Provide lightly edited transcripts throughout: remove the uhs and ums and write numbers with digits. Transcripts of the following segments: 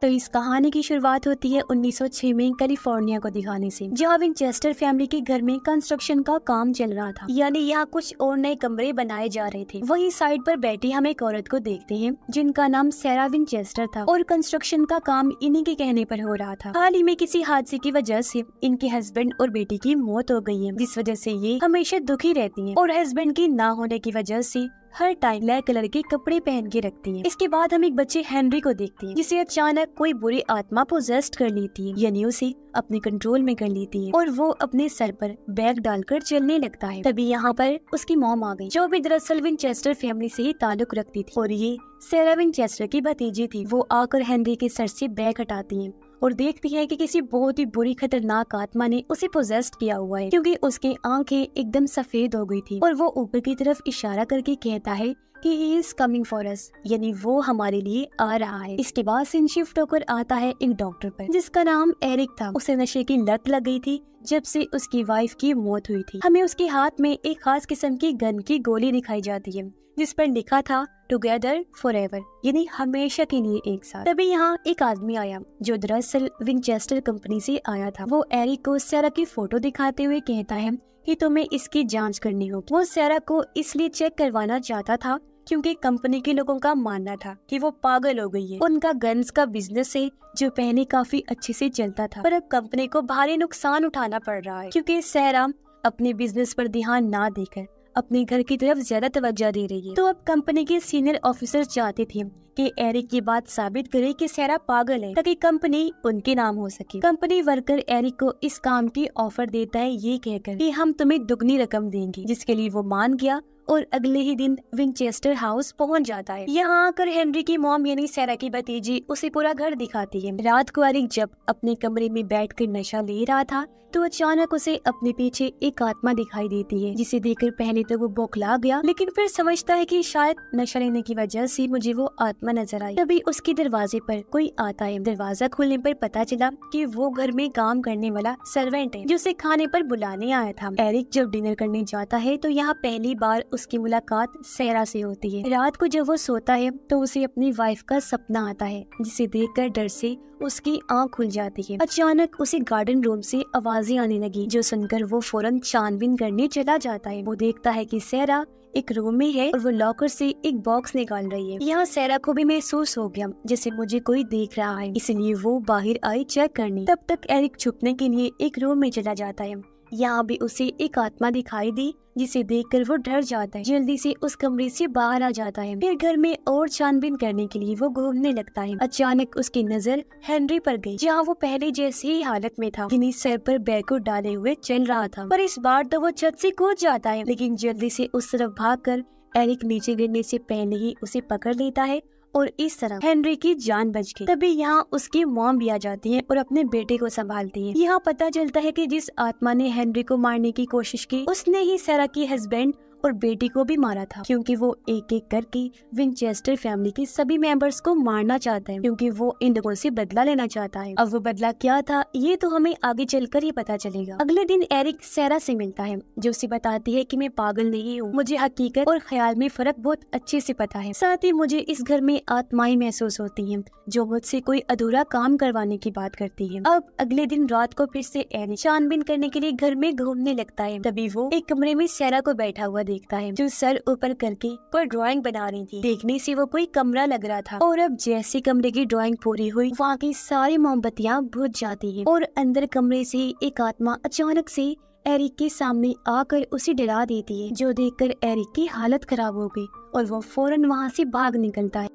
तो इस कहानी की शुरुआत होती है 1906 में कैलिफोर्निया को दिखाने से, जहाँ विंचेस्टर फैमिली के घर में कंस्ट्रक्शन का काम चल रहा था। यानी यहाँ कुछ और नए कमरे बनाए जा रहे थे। वहीं साइड पर बैठी हम एक औरत को देखते हैं जिनका नाम सैरा विंचेस्टर था और कंस्ट्रक्शन का काम इन्हीं के कहने पर हो रहा था। हाल ही में किसी हादसे की वजह से इनके हस्बैंड और बेटी की मौत हो गई है, जिस वजह से ये हमेशा दुखी रहती हैं और हस्बैंड की ना होने की वजह से हर टाइम ब्लैक कलर के कपड़े पहन के रखती हैं। इसके बाद हम एक बच्चे हेनरी को देखते हैं जिसे अचानक कोई बुरी आत्मा पोजेस्ट कर लेती है, यानी उसे अपने कंट्रोल में कर लेती है और वो अपने सर पर बैग डालकर चलने लगता है। तभी यहाँ पर उसकी मॉम आ गई, जो भी दरअसल विंचेस्टर फैमिली से ही ताल्लुक रखती थी और ये सैरा विंचेस्टर की भतीजी थी। वो आकर हेनरी के सर से बैग हटाती है और देखती है कि किसी बहुत ही बुरी खतरनाक आत्मा ने उसे पोजेस्ट किया हुआ है, क्योंकि उसकी आंखें एकदम सफेद हो गई थी और वो ऊपर की तरफ इशारा करके कहता है कि he is coming for us, यानी वो हमारे लिए आ रहा है। इसके बाद सीन शिफ्ट होकर आता है एक डॉक्टर पर जिसका नाम एरिक था। उसे नशे की लत लग गई थी जब से उसकी वाइफ की मौत हुई थी। हमें उसके हाथ में एक खास किस्म की गन की गोली दिखाई जाती है जिस पर लिखा था टुगेदर फॉरएवर, यानी हमेशा के लिए एक साथ। तभी यहाँ एक आदमी आया जो दरअसल विंचेस्टर कंपनी से आया था। वो एरिक को सैरा की फोटो दिखाते हुए कहता है कि तुम्हें इसकी जांच करनी होगी। वो सैरा को इसलिए चेक करवाना चाहता था क्योंकि कंपनी के लोगों का मानना था कि वो पागल हो गई है। उनका गन्स का बिजनेस है जो पहले काफी अच्छे से चलता था, पर अब कंपनी को भारी नुकसान उठाना पड़ रहा है क्योंकि सैरा अपने बिजनेस पर ध्यान ना देकर अपने घर की तरफ ज्यादा तवज्जो दे रही है। तो अब कंपनी के सीनियर ऑफिसर चाहते थे कि एरिक ये बात साबित करे कि सैरा पागल है ताकि कंपनी उनके नाम हो सके। कंपनी वर्कर एरिक को इस काम की ऑफर देता है ये कहकर कि हम तुम्हें दुगनी रकम देंगे, जिसके लिए वो मान गया और अगले ही दिन विंचेस्टर हाउस पहुंच जाता है। यहाँ आकर हेनरी की मॉम यानी सैरा की भतीजी उसे पूरा घर दिखाती है। रात को एरिक जब अपने कमरे में बैठकर नशा ले रहा था तो अचानक उसे अपने पीछे एक आत्मा दिखाई देती है, जिसे देखकर पहले तो वो बौखला गया, लेकिन फिर समझता है कि शायद नशा लेने की वजह से मुझे वो आत्मा नजर आई। तभी उसके दरवाजे पर कोई आता है। दरवाजा खोलने पर पता चला कि वो घर में काम करने वाला सर्वेंट है जो उसे खाने पर बुलाने आया था। एरिक जब डिनर करने जाता है तो यहाँ पहली बार उसकी मुलाकात सैरा से होती है। रात को जब वो सोता है तो उसे अपनी वाइफ का सपना आता है, जिसे देखकर डर से उसकी आंख खुल जाती है। अचानक उसे गार्डन रूम से आवाजें आने लगी, जो सुनकर वो फौरन छानबीन करने चला जाता है। वो देखता है कि सैरा एक रूम में है और वो लॉकर से एक बॉक्स निकाल रही है। यहाँ सैरा को भी महसूस हो गया जैसे मुझे कोई देख रहा है, इसलिए वो बाहर आई चेक करने। तब तक एरिक छुपने के लिए एक रूम में चला जाता है। यहाँ भी उसे एक आत्मा दिखाई दी, जिसे देखकर वो डर जाता है। जल्दी से उस कमरे से बाहर आ जाता है। फिर घर में और छानबीन करने के लिए वो घूमने लगता है। अचानक उसकी नजर हेनरी पर गई, जहाँ वो पहले जैसी ही हालत में था, यानी सर पर बैग को डाले हुए चल रहा था। पर इस बार तो वो छत से कूद जाता है, लेकिन जल्दी से उस तरफ भागकर एरिक नीचे गिरने से पहले ही उसे पकड़ लेता है और इस तरह हेनरी की जान बच गई। तभी यहाँ उसकी मॉम भी आ जाती है और अपने बेटे को संभालती है। यहाँ पता चलता है कि जिस आत्मा ने हेनरी को मारने की कोशिश की उसने ही सैरा की हस्बैंड और बेटी को भी मारा था, क्योंकि वो एक एक करके विंचेस्टर फैमिली के सभी मेंबर्स को मारना चाहता है, क्योंकि वो इन लोगों से बदला लेना चाहता है। अब वो बदला क्या था ये तो हमें आगे चलकर ही पता चलेगा। अगले दिन एरिक सैरा से मिलता है, जो उसे बताती है कि मैं पागल नहीं हूँ, मुझे हकीकत और ख्याल में फर्क बहुत अच्छे से पता है। साथ ही मुझे इस घर में आत्माएं महसूस होती हैं जो मुझसे कोई अधूरा काम करवाने की बात करती है। अब अगले दिन रात को फिर से एरिक छानबीन करने के लिए घर में घूमने लगता है। तभी वो एक कमरे में सैरा को बैठा हुआ देखता है, जो सर ऊपर करके कोई ड्राइंग बना रही थी। देखने से वो कोई कमरा लग रहा था और अब जैसे कमरे की ड्राइंग पूरी हुई वहाँ की सारी मोमबत्तियाँ बुझ जाती हैं और अंदर कमरे से एक आत्मा अचानक से एरिक के सामने आकर उसे डरा देती है, जो देखकर एरिक की हालत खराब हो गई और वो फौरन वहाँ से भाग निकलता है।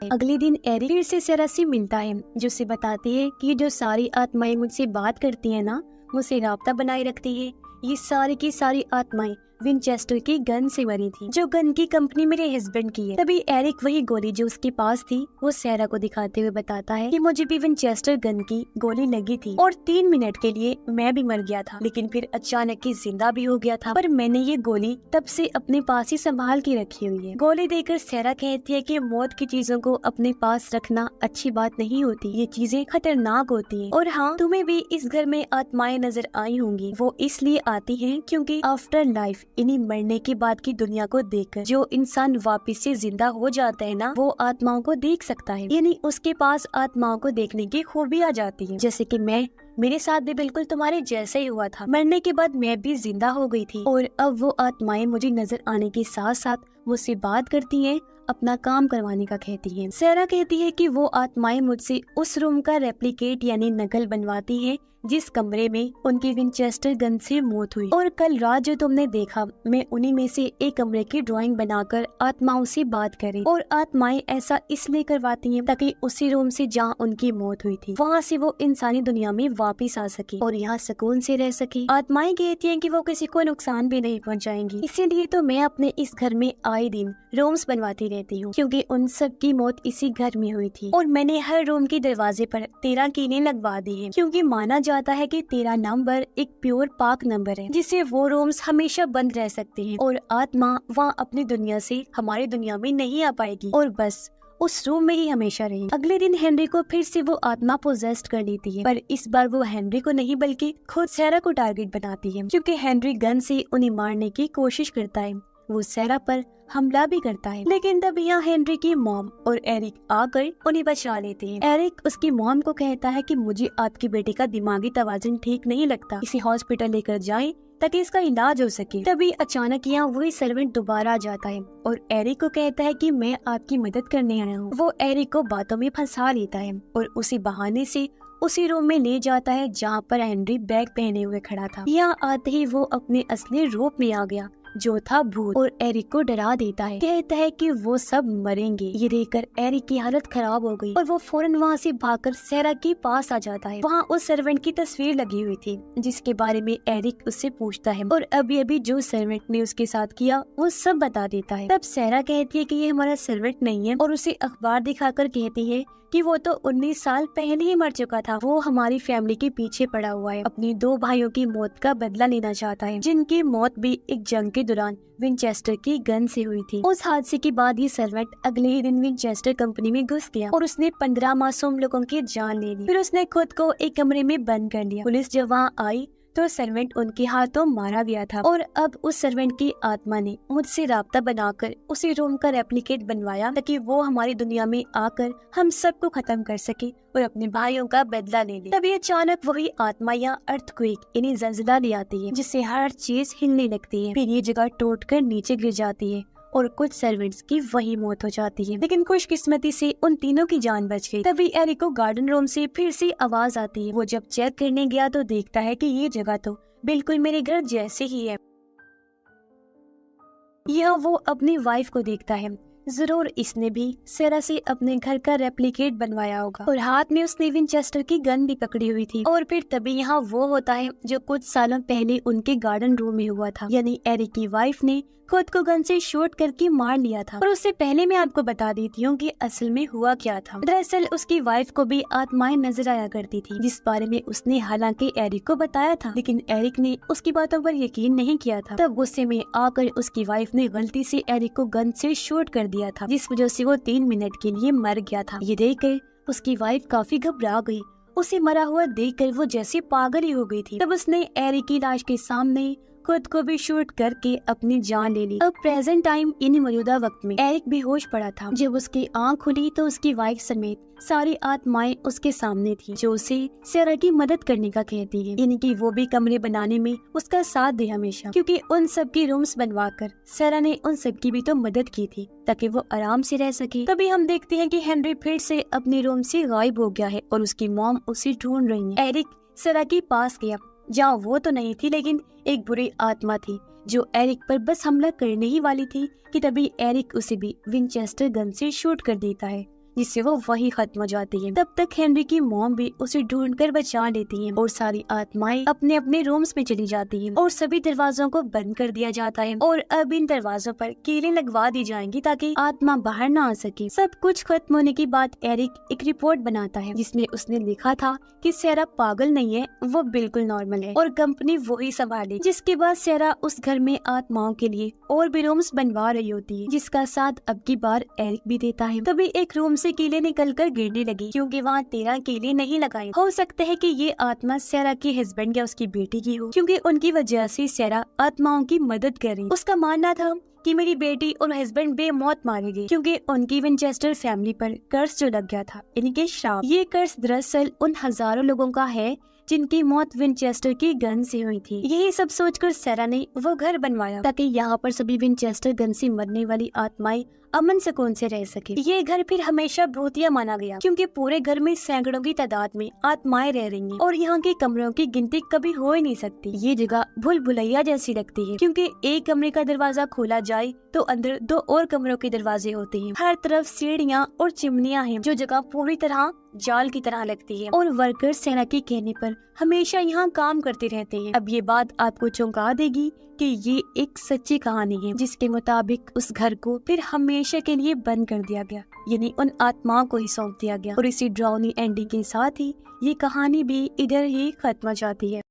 अगले दिन एरिक फिर से सैरा से मिलता है, जो उसे बताती है कि जो सारी आत्माएं मुझसे बात करती हैं ना, मुझसे राब्ता बनाए रखती है, ये सारी की सारी आत्माएं विंचेस्टर की गन से मरी थी, जो गन की कंपनी मेरे हस्बैंड की है। तभी एरिक वही गोली जो उसके पास थी वो सैरा को दिखाते हुए बताता है कि मुझे भी विंचेस्टर गन की गोली लगी थी और 3 मिनट के लिए मैं भी मर गया था, लेकिन फिर अचानक ही जिंदा भी हो गया था। पर मैंने ये गोली तब से अपने पास ही संभाल के रखी हुई है। गोली देकर सैरा कहती है कि मौत की चीजों को अपने पास रखना अच्छी बात नहीं होती, ये चीजें खतरनाक होती है। और हाँ, तुम्हें भी इस घर में आत्माएं नजर आई होंगी, वो इसलिए आती है क्योंकि आफ्टर लाइफ इन्हीं मरने के बाद की दुनिया को देखकर जो इंसान वापस से जिंदा हो जाता है ना, वो आत्माओं को देख सकता है। यानी उसके पास आत्माओं को देखने की खूबी आ जाती है। जैसे कि मेरे साथ भी बिल्कुल तुम्हारे जैसा ही हुआ था। मरने के बाद मैं भी जिंदा हो गई थी और अब वो आत्माएं मुझे नजर आने के साथ साथ मुझसे बात करती हैं, अपना काम करवाने का कहती हैं। सारा कहती है कि वो आत्माएं मुझसे उस रूम का रेप्लिकेट यानी नकल बनवाती हैं जिस कमरे में उनकी विंचेस्टर गन से मौत हुई। और कल रात जो तुमने देखा, मैं उन्हीं में से एक कमरे की ड्राइंग बनाकर आत्माओं से बात करें। और आत्माएं ऐसा इसलिए करवाती हैं ताकि उसी रूम से जहाँ उनकी मौत हुई थी वहाँ से वो इंसानी दुनिया में वापिस आ सके और यहाँ सुकून से रह सके। आत्माएं कहती हैं कि वो किसी को नुकसान भी नहीं पहुँचाएंगी, इसीलिए तो मैं अपने इस घर में आए दिन रूम्स बनवाती रहती हूँ, क्योंकि उन सब की मौत इसी घर में हुई थी। और मैंने हर रूम के दरवाजे पर 13 कीलें लगवा दी है, क्योंकि माना जाता है कि 13 नंबर एक प्योर पाक नंबर है, जिससे वो रूम्स हमेशा बंद रह सकते हैं और आत्मा वहाँ अपनी दुनिया से हमारी दुनिया में नहीं आ पाएगी और बस उस रूम में ही हमेशा रही। अगले दिन हेनरी को फिर से वो आत्मा पोजेस्ट कर लेती है, पर इस बार वो हेनरी को नहीं बल्कि खुद सारा को टारगेट बनाती है, क्योंकि हेनरी गन से उन्हें मारने की कोशिश करता है। वो सारा पर हमला भी करता है, लेकिन तब यहाँ हेनरी की मॉम और एरिक आकर उन्हें बचा लेते हैं। एरिक उसकी मॉम को कहता है कि मुझे आपकी बेटे का दिमागी तवाज़ुन ठीक नहीं लगता, इसे हॉस्पिटल लेकर जाएं ताकि इसका इलाज हो सके। तभी अचानक यहाँ वही सर्वेंट दोबारा आ जाता है और एरिक को कहता है कि मैं आपकी मदद करने आया हूँ। वो एरिक को बातों में फंसा लेता है और उसी बहाने से उसी रूम में ले जाता है जहाँ पर हेनरी बैग पहने हुए खड़ा था। यहाँ आते ही वो अपने असली रूप में आ गया, जो था भूत, और एरिक को डरा देता है। कहता है कि वो सब मरेंगे। ये देखकर एरिक की हालत खराब हो गई और वो फौरन वहाँ से भागकर सारा के पास आ जाता है। वहाँ उस सर्वेंट की तस्वीर लगी हुई थी जिसके बारे में एरिक उससे पूछता है और अभी अभी जो सर्वेंट ने उसके साथ किया वो सब बता देता है। तब सारा कहती है कि ये हमारा सर्वेंट नहीं है और उसे अखबार दिखाकर कहती है कि वो तो 19 साल पहले ही मर चुका था। वो हमारी फैमिली के पीछे पड़ा हुआ है, अपनी 2 भाइयों की मौत का बदला लेना चाहता है, जिनकी मौत भी एक जंग के दौरान विंचेस्टर की गन से हुई थी। उस हादसे के बाद ये सर्वेंट अगले ही दिन विंचेस्टर कंपनी में घुस गया और उसने 15 मासूम लोगों की जान ले ली। फिर उसने खुद को एक कमरे में बंद कर लिया। पुलिस जब वहाँ आई तो सर्वेंट उनके हाथों मारा गया था और अब उस सर्वेंट की आत्मा ने मुझसे राब्ता बनाकर उसी रूम का रेप्लिकेट बनवाया ताकि वो हमारी दुनिया में आकर हम सबको खत्म कर सके और अपने भाइयों का बदला ले ले। तभी अचानक वही आत्मा या अर्थक्वेक इन्हें जल्जला ले आती है, जिससे हर चीज हिलने लगती है। फिर ये जगह टूट कर नीचे गिर जाती है और कुछ सर्वेंट्स की वही मौत हो जाती है, लेकिन खुशकिस्मती से उन तीनों की जान बच गई। तभी एरिक को गार्डन रूम से फिर से आवाज आती है। वो जब चेक करने गया तो देखता है कि ये जगह तो बिल्कुल मेरे घर जैसे ही है। यह वो अपनी वाइफ को देखता है। जरूर इसने भी सारा से अपने घर का रेप्लिकेट बनवाया होगा और हाथ में उसने विंचेस्टर की गन भी पकड़ी हुई थी। और फिर तभी यहाँ वो होता है जो कुछ सालों पहले उनके गार्डन रूम में हुआ था, यानी एरिक की वाइफ ने खुद को गन से शूट करके मार लिया था। और उससे पहले मैं आपको बता देती हूँ कि असल में हुआ क्या था। दरअसल उसकी वाइफ को भी आत्माएं नजर आया करती थी, जिस बारे में उसने हालांकि एरिक को बताया था, लेकिन एरिक ने उसकी बातों पर यकीन नहीं किया था। तब गुस्से में आकर उसकी वाइफ ने गलती से एरिक को गन से शूट कर दिया था, जिस वजह से वो 3 मिनट के लिए मर गया था। ये देखकर उसकी वाइफ काफी घबरा गई। उसे मरा हुआ देखकर वो जैसे पागल ही हो गई थी। तब उसने एरिक की लाश के सामने खुद को भी शूट करके अपनी जान ले ली। अब प्रेजेंट टाइम इन मौजूदा वक्त में एरिक बेहोश पड़ा था। जब उसकी आंख खुली तो उसकी वाइफ समेत सारी आत्माएं उसके सामने थी, जो उसे सारा की मदद करने का कहती है, यानी कि वो भी कमरे बनाने में उसका साथ दे हमेशा, क्योंकि उन सब की रूम्स बनवाकर सारा ने उन सब की भी तो मदद की थी ताकि वो आराम से रह सके। तभी हम देखते हैं कि हेनरी फिर से अपने रूम से गायब हो गया है और उसकी मॉम उसे ढूंढ रही है। एरिक सारा के पास गया जहाँ वो तो नहीं थी, लेकिन एक बुरी आत्मा थी जो एरिक पर बस हमला करने ही वाली थी कि तभी एरिक उसे भी विंचेस्टर गन से शूट कर देता है, जिससे वो वही खत्म हो जाती है। तब तक हेनरी की मॉम भी उसे ढूंढकर बचा लेती है और सारी आत्माएं अपने अपने रूम्स में चली जाती हैं और सभी दरवाजों को बंद कर दिया जाता है और अब इन दरवाजों पर कीलें लगवा दी जाएंगी ताकि आत्मा बाहर ना आ सके। सब कुछ खत्म होने के बाद एरिक एक रिपोर्ट बनाता है जिसमें उसने लिखा था कि सारा पागल नहीं है, वो बिल्कुल नॉर्मल है और कंपनी वही संभाले। जिसके बाद सारा उस घर में आत्माओं के लिए और भी रूम्स बनवा रही होती है, जिसका साथ अब की बार एरिक भी देता है। तभी एक रूम से कीले निकलकर गिरने लगी क्योंकि वहाँ 13 कीले नहीं लगाए। हो सकता है कि ये आत्मा सैरा के हस्बैंड या उसकी बेटी की हो, क्योंकि उनकी वजह से सैरा आत्माओं की मदद कर रही। उसका मानना था कि मेरी बेटी और हस्बैंड बेमौत मारे गए क्योंकि उनकी विंचेस्टर फैमिली पर कर्ज जो लग गया था, इनके श्राप। ये कर्ज दरअसल उन हजारों लोगों का है जिनकी मौत विंचेस्टर की गन से हुई थी। यही सब सोचकर सैरा ने वो घर बनवाया ताकि यहाँ पर सभी विंचेस्टर गन से मरने वाली आत्माएं अमन सुकून से रह सके। ये घर फिर हमेशा भूतिया माना गया क्योंकि पूरे घर में सैकड़ों की तादाद में आत्माएं रह रही हैं और यहाँ के कमरों की गिनती कभी हो ही नहीं सकती। ये जगह भूल भुलैया जैसी लगती है क्योंकि एक कमरे का दरवाजा खोला जाए तो अंदर 2 और कमरों के दरवाजे होते हैं। हर तरफ सीढ़ियाँ और चिमनियाँ हैं जो जगह पूरी तरह जाल की तरह लगती है और वर्कर्स सेना के कहने पर हमेशा यहाँ काम करते रहते हैं। अब ये बात आपको चौंका देगी कि ये एक सच्ची कहानी है जिसके मुताबिक उस घर को फिर हमेशा के लिए बंद कर दिया गया, यानी उन आत्माओं को ही सौंप दिया गया। और इसी ड्राउनी एंडिंग के साथ ही ये कहानी भी इधर ही खत्म हो जाती है।